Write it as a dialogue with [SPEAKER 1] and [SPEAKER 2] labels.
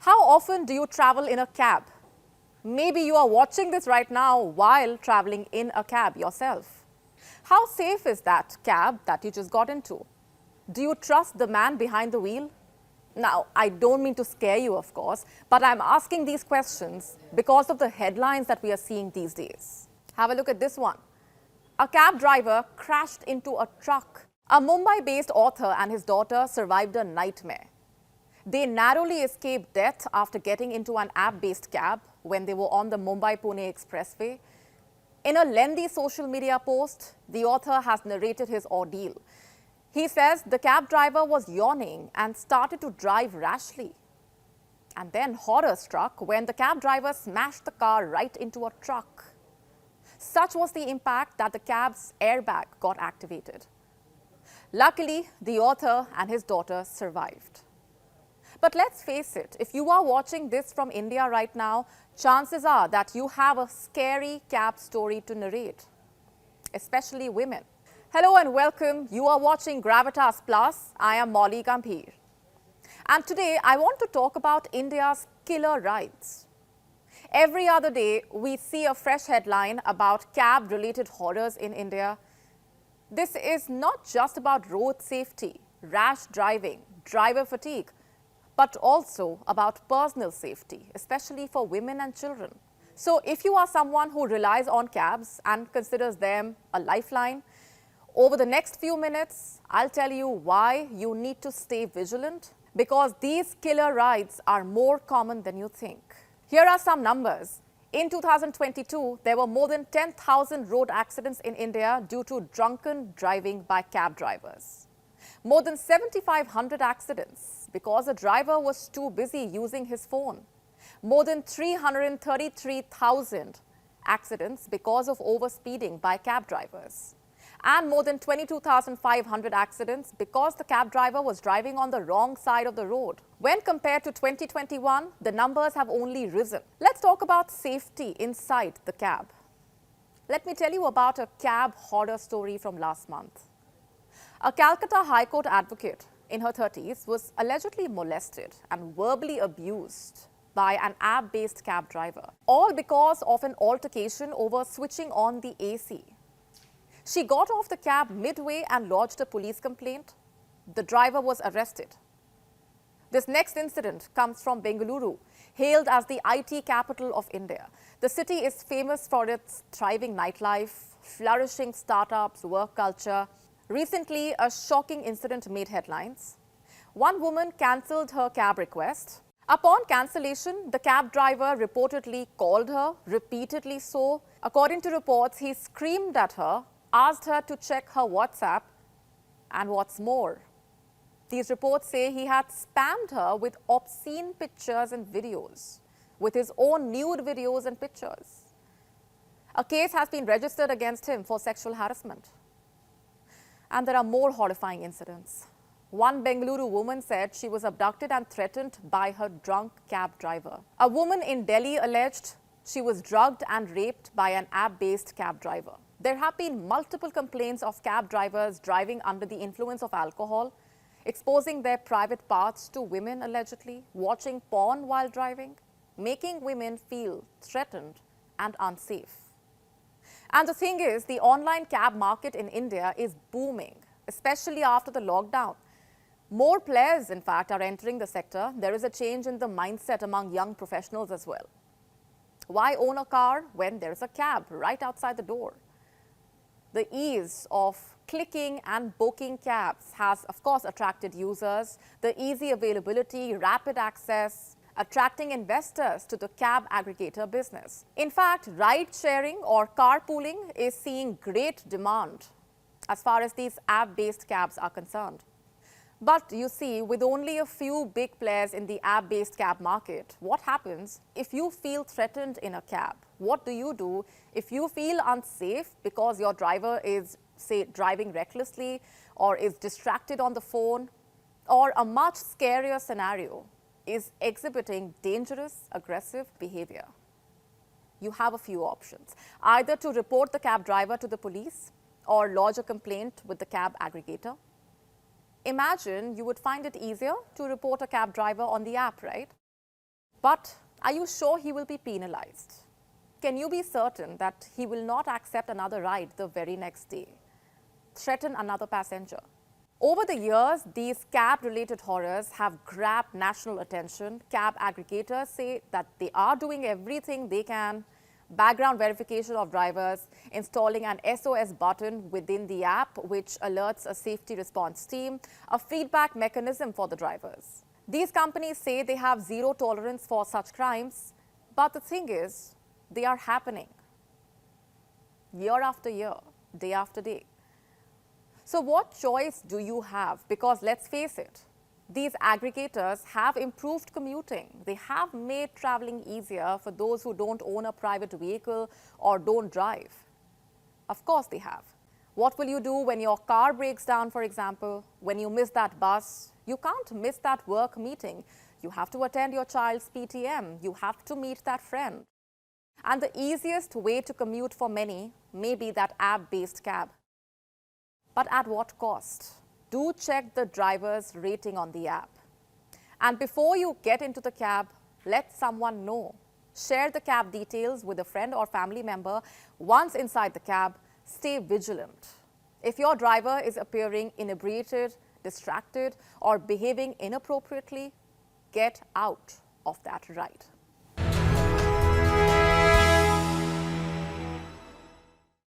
[SPEAKER 1] How often do you travel in a cab? Maybe you are watching this right now while traveling in a cab yourself. How safe is that cab that you just got into? Do you trust the man behind the wheel? Now, I don't mean to scare you, of course, but I'm asking these questions because of the headlines that we are seeing these days. Have a look at this one. A cab driver crashed into a truck. A Mumbai-based author and his daughter survived a nightmare. They narrowly escaped death after getting into an app-based cab when they were on the Mumbai-Pune expressway. In a lengthy social media post, the author has narrated his ordeal. He says the cab driver was yawning and started to drive rashly. And then horror struck when the cab driver smashed the car right into a truck. Such was the impact that the cab's airbag got activated. Luckily, the author and his daughter survived. But let's face it, if you are watching this from India right now, chances are that you have a scary cab story to narrate, especially women. Hello and welcome. You are watching Gravitas Plus. I am Gambhir. And today I want to talk about India's killer rides. Every other day, we see a fresh headline about cab-related horrors in India. This is not just about road safety, rash driving, driver fatigue, but also about personal safety, especially for women and children. So if you are someone who relies on cabs and considers them a lifeline, over the next few minutes, I'll tell you why you need to stay vigilant, because these killer rides are more common than you think. Here are some numbers. In 2022, there were more than 10,000 road accidents in India due to drunken driving by cab drivers. More than 7,500 accidents because a driver was too busy using his phone. More than 333,000 accidents because of overspeeding by cab drivers. And more than 22,500 accidents because the cab driver was driving on the wrong side of the road. When compared to 2021, the numbers have only risen. Let's talk about safety inside the cab. Let me tell you about a cab horror story from last month. A Calcutta High Court advocate in her 30s was allegedly molested and verbally abused by an app-based cab driver, all because of an altercation over switching on the AC. She got off the cab midway and lodged a police complaint. The driver was arrested. This next incident comes from Bengaluru, hailed as the IT capital of India. The city is famous for its thriving nightlife, flourishing startups, work culture. Recently, a shocking incident made headlines. One woman cancelled her cab request. Upon cancellation, the cab driver reportedly called her, repeatedly so. According to reports, he screamed at her, asked her to check her WhatsApp, and what's more, these reports say he had spammed her with obscene pictures and videos, with his own nude videos and pictures. A case has been registered against him for sexual harassment. And there are more horrifying incidents. One Bengaluru woman said she was abducted and threatened by her drunk cab driver. A woman in Delhi alleged she was drugged and raped by an app-based cab driver. There have been multiple complaints of cab drivers driving under the influence of alcohol, exposing their private parts to women allegedly, watching porn while driving, making women feel threatened and unsafe. And the thing is, the online cab market in India is booming, especially after the lockdown. More players, in fact, are entering the sector. There is a change in the mindset among young professionals as well. Why own a car when there's a cab right outside the door? The ease of clicking and booking cabs has, of course, attracted users. The easy availability, rapid access, attracting investors to the cab aggregator business. In fact, ride-sharing or carpooling is seeing great demand as far as these app-based cabs are concerned. But you see, with only a few big players in the app-based cab market, what happens if you feel threatened in a cab? What do you do if you feel unsafe because your driver is, say, driving recklessly or is distracted on the phone, or a much scarier scenario, is exhibiting dangerous, aggressive behavior? You have a few options, either to report the cab driver to the police or lodge a complaint with the cab aggregator. Imagine you would find it easier to report a cab driver on the app, right? But are you sure he will be penalized? Can you be certain that he will not accept another ride the very next day? Threaten another passenger? Over the years, these cab-related horrors have grabbed national attention. Cab aggregators say that they are doing everything they can. Background verification of drivers, installing an SOS button within the app which alerts a safety response team, a feedback mechanism for the drivers. These companies say they have zero tolerance for such crimes, but the thing is, they are happening year after year, day after day. So what choice do you have? Because let's face it, these aggregators have improved commuting. They have made traveling easier for those who don't own a private vehicle or don't drive. Of course they have. What will you do when your car breaks down, for example? When you miss that bus? You can't miss that work meeting. You have to attend your child's PTM. You have to meet that friend. And the easiest way to commute for many may be that app-based cab. But at what cost? Do check the driver's rating on the app. And before you get into the cab, let someone know. Share the cab details with a friend or family member. Once inside the cab, stay vigilant. If your driver is appearing inebriated, distracted, or behaving inappropriately, get out of that ride.